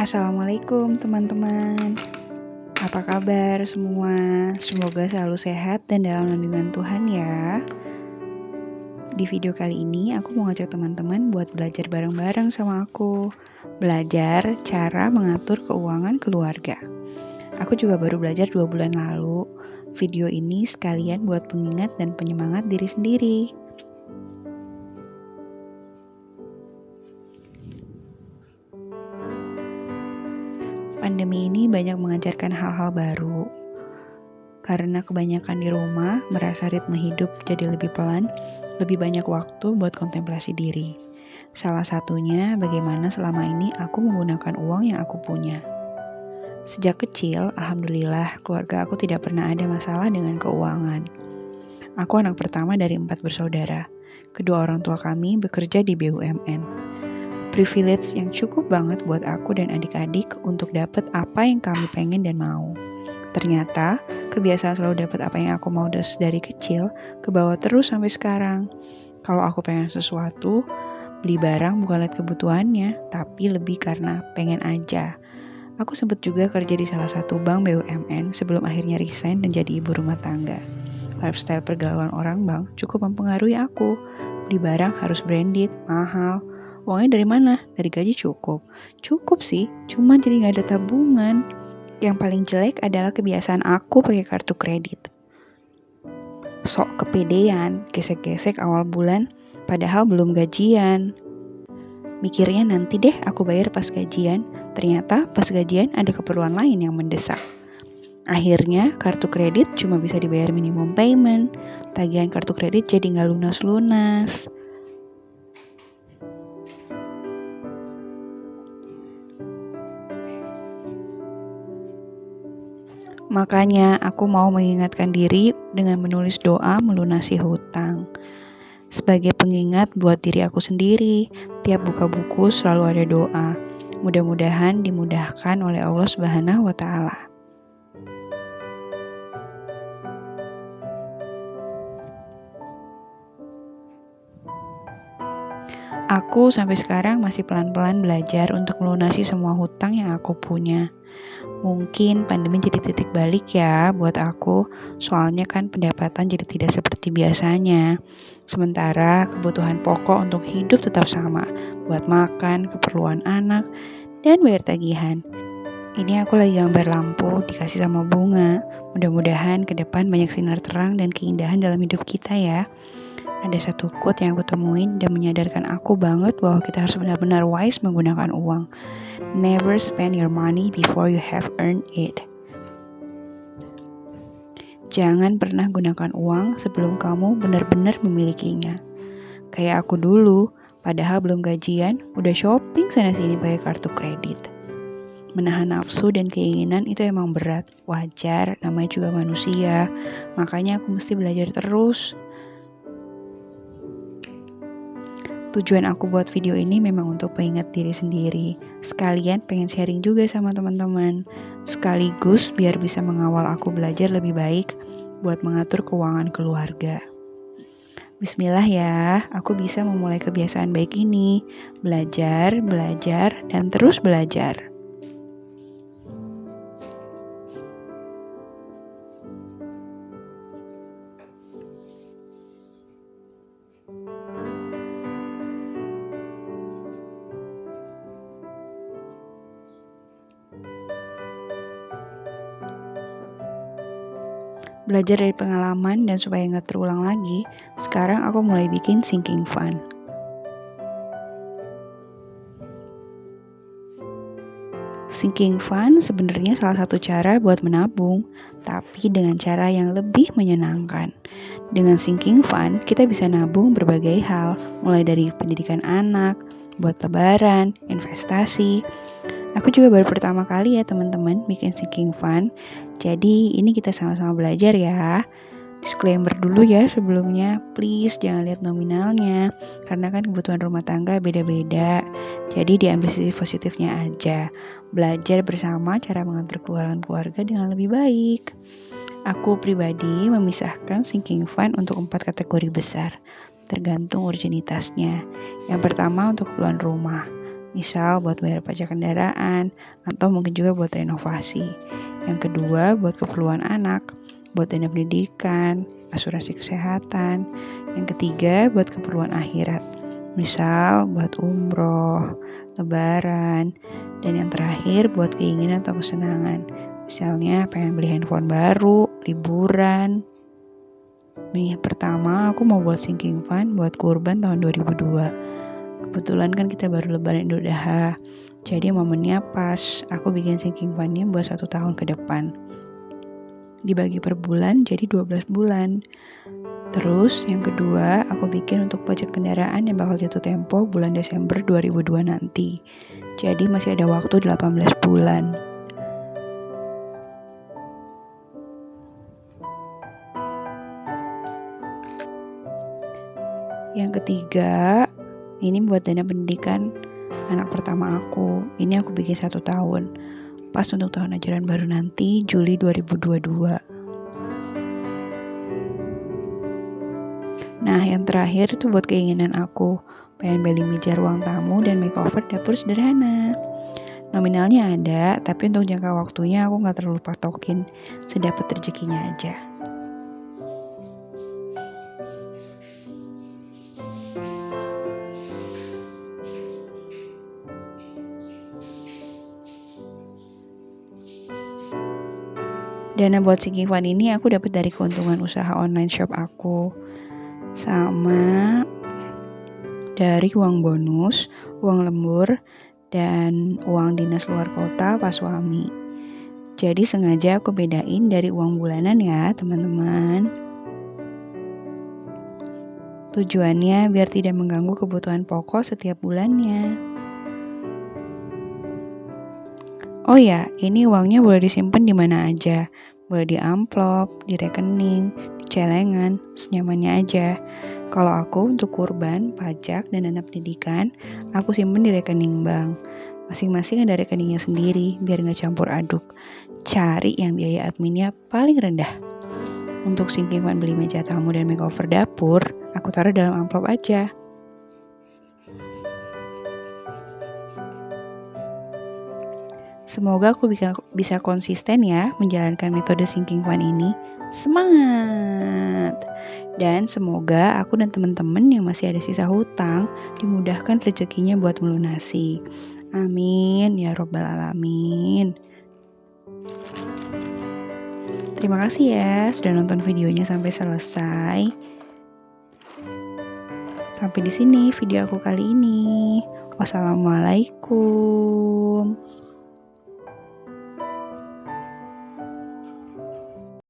Assalamualaikum teman-teman. Apa kabar semua? Semoga selalu sehat dan dalam lindungan Tuhan ya. Di video kali ini aku mau ngajak teman-teman buat belajar bareng-bareng sama aku. Belajar cara mengatur keuangan keluarga. Aku juga baru belajar 2 bulan lalu. Video ini sekalian buat pengingat dan penyemangat diri sendiri. Pandemi ini banyak mengajarkan hal-hal baru. Karena kebanyakan di rumah, merasa ritme hidup jadi lebih pelan, lebih banyak waktu buat kontemplasi diri. Salah satunya bagaimana selama ini aku menggunakan uang yang aku punya. Sejak kecil, alhamdulillah keluarga aku tidak pernah ada masalah dengan keuangan. Aku anak pertama dari 4 bersaudara. Kedua orang tua kami bekerja di BUMN. Privilege yang cukup banget buat aku dan adik-adik untuk dapat apa yang kami pengen dan mau. Ternyata, kebiasaan selalu dapat apa yang aku mau dari kecil, kebawa terus sampai sekarang. Kalau aku pengen sesuatu, beli barang bukan lihat kebutuhannya, tapi lebih karena pengen aja. Aku sempat juga kerja di salah satu bank BUMN sebelum akhirnya resign dan jadi ibu rumah tangga. Lifestyle pergaulan orang bank cukup mempengaruhi aku. Beli barang harus branded, mahal. Uangnya dari mana? Dari gaji cukup. Cukup sih, cuma jadi gak ada tabungan. Yang paling jelek adalah kebiasaan aku pakai kartu kredit. Sok kepedean, gesek-gesek awal bulan, padahal belum gajian. Mikirnya nanti deh aku bayar pas gajian, ternyata pas gajian ada keperluan lain yang mendesak. Akhirnya kartu kredit cuma bisa dibayar minimum payment, tagihan kartu kredit jadi gak lunas-lunas. Makanya aku mau mengingatkan diri dengan menulis doa melunasi hutang. Sebagai pengingat buat diri aku sendiri, tiap buka buku selalu ada doa. Mudah-mudahan dimudahkan oleh Allah Subhanahu wa Ta'ala. Aku sampai sekarang masih pelan-pelan belajar untuk melunasi semua hutang yang aku punya. Mungkin pandemi jadi titik balik ya buat aku, soalnya kan pendapatan jadi tidak seperti biasanya. Sementara kebutuhan pokok untuk hidup tetap sama, buat makan, keperluan anak, dan bayar tagihan. Ini aku lagi gambar lampu dikasih sama bunga. Mudah-mudahan ke depan banyak sinar terang dan keindahan dalam hidup kita ya. Ada satu quote yang aku temuin dan menyadarkan aku banget bahwa kita harus benar-benar wise menggunakan uang. Never spend your money before you have earned it. Jangan pernah gunakan uang sebelum kamu benar-benar memilikinya. Kayak aku dulu, padahal belum gajian, udah shopping sana-sini pakai kartu kredit. Menahan nafsu dan keinginan itu emang berat, wajar, namanya juga manusia. Makanya aku mesti belajar terus. Tujuan aku buat video ini memang untuk mengingat diri sendiri. Sekalian pengen sharing juga sama teman-teman. Sekaligus biar bisa mengawal aku belajar lebih baik buat mengatur keuangan keluarga. Bismillah ya, aku bisa memulai kebiasaan baik ini. Belajar, dan terus belajar. Belajar dari pengalaman dan supaya nggak terulang lagi, sekarang aku mulai bikin sinking fund. Sinking fund sebenarnya salah satu cara buat menabung, tapi dengan cara yang lebih menyenangkan. Dengan sinking fund, kita bisa nabung berbagai hal, mulai dari pendidikan anak, buat lebaran, investasi. Aku juga baru pertama kali ya teman-teman bikin sinking fund. Jadi ini kita sama-sama belajar ya. Disclaimer dulu ya sebelumnya, please jangan lihat nominalnya. Karena kan kebutuhan rumah tangga beda-beda. Jadi diambil sisi positifnya aja. Belajar bersama cara mengatur keuangan keluarga dengan lebih baik. Aku pribadi memisahkan sinking fund untuk 4 kategori besar. Tergantung urgenitasnya. Yang pertama untuk keperluan rumah. Misal buat bayar pajak kendaraan, atau mungkin juga buat renovasi. Yang kedua, buat keperluan anak, buat dana pendidikan, asuransi kesehatan. Yang ketiga, buat keperluan akhirat. Misal buat umroh, lebaran, dan yang terakhir buat keinginan atau kesenangan. Misalnya pengen beli handphone baru, liburan. Nih, pertama aku mau buat sinking fund buat kurban tahun 2002. Kebetulan kan kita baru lebaran Idul Adha. Jadi momennya pas, aku bikin sinking fundnya buat 1 tahun ke depan. Dibagi per bulan jadi 12 bulan. Terus yang kedua, aku bikin untuk pajak kendaraan yang bakal jatuh tempo bulan Desember 2002 nanti. Jadi masih ada waktu 18 bulan. Yang ketiga, ini buat dana pendidikan anak pertama aku. Ini aku bikin 1 tahun. Pas untuk tahun ajaran baru nanti, Juli 2022. Nah, yang terakhir itu buat keinginan aku. Pengen beli meja ruang tamu dan makeover dapur sederhana. Nominalnya ada, tapi untuk jangka waktunya aku gak terlalu patokin. Sedapat rezekinya aja. Dana buat sinking fund ini aku dapat dari keuntungan usaha online shop aku. Sama dari uang bonus, uang lembur, dan uang dinas luar kota pas suami. Jadi sengaja aku bedain dari uang bulanan ya teman-teman. Tujuannya biar tidak mengganggu kebutuhan pokok setiap bulannya. Oh ya, ini uangnya boleh disimpan di mana aja. Boleh di amplop, di rekening, di celengan, senyamannya aja. Kalau aku untuk kurban, pajak, dan dana pendidikan, aku simpen di rekening bank. Masing-masing ada rekeningnya sendiri, biar nggak campur aduk. Cari yang biaya adminnya paling rendah. Untuk sinking fund beli meja tamu dan makeover dapur, aku taruh dalam amplop aja. Semoga aku bisa konsisten ya menjalankan metode sinking fund ini. Semangat! Dan semoga aku dan teman-teman yang masih ada sisa hutang dimudahkan rezekinya buat melunasi. Amin ya robbal alamin. Terima kasih ya sudah nonton videonya sampai selesai. Sampai di sini video aku kali ini. Wassalamualaikum.